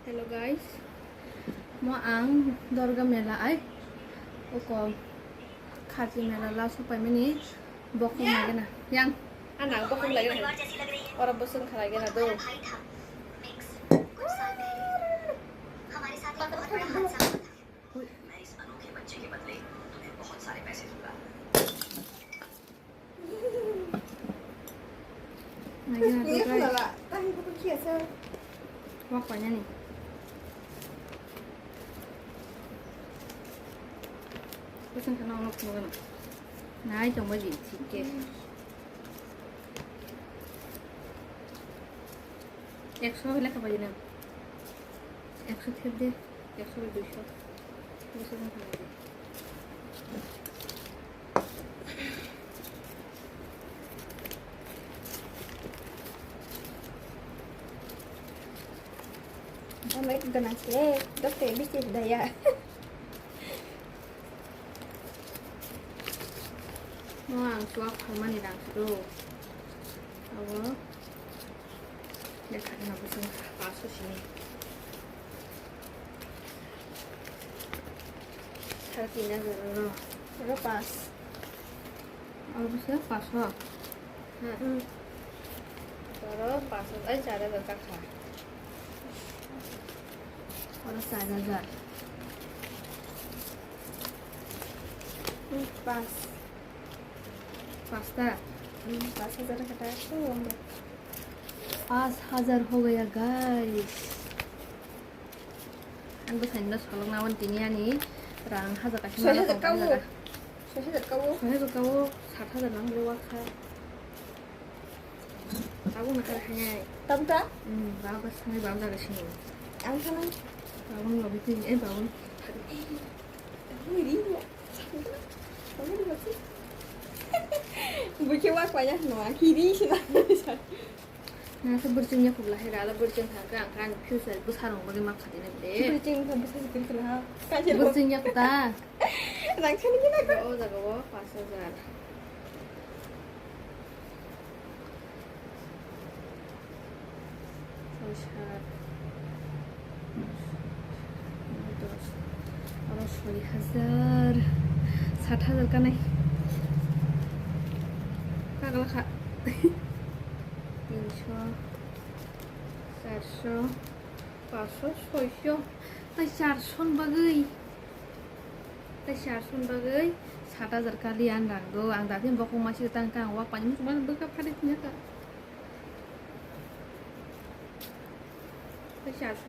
Hello guys, mo ang Durga Mela ay uko Khaji Mela la sopai mani bokong lagi na yang anak bokong lagi na orang bosan lagi na do हमारे साथ एक बहुत बड़ा हादसा हुआ था। मैं इस अनोखे बच्चे के बदले तुम्हें बहुत सारे पैसे दूंगा। lagi na do Iya guys lah, tahu aku kiasa. wak banyak nih bosan kana orang semua na nai chồng bao gì thì kệ 100 হলে খাবার দিলাম 100 থেপ দে 100 আর 200 200 টাকা খাবার দে Mấy cái này sẽ rất là biết gì đây à. Noang suap halmani dang sudo awo dekhat na busung paso sini sartina gero Rất pas. awo busa paso ha Taro paso ay cara kakak Ora sadar Pas. pasta 5,000 kata aku होंगे. 5000 हो गया guys Ang besain dah solong nawan tinia nih rang haza kasih Saya malah tak kau kau. Saya tak kau. soalnya kau 60,000 nang lewat ka aku nak hanya Tâm ta? bagus sampai bagus dari sini Ăn sao anh? bagus lebih tinggi bagus Người đi rồi. Không biết được gì. Buổi chiều qua quay nhá, nói khi đi xin anh. nah seberjingnya aku lahir ala berjing harga angkan future besar orang bagi makan ini deh Buổi chiều không bisa sekian kenal. Kajian buổi berjingnya kita Rằng sao ini nak? oh jaga bawa pasal zar Sosyal Orang 60,000 60,000 kan nih Kakak kak 300 400 500 600 tay 400 bagai tay 400 bagai 7,000 kalian ranggo ang dati bokong masih tangkang wak panjang cuma bekap haditnya kak tay 400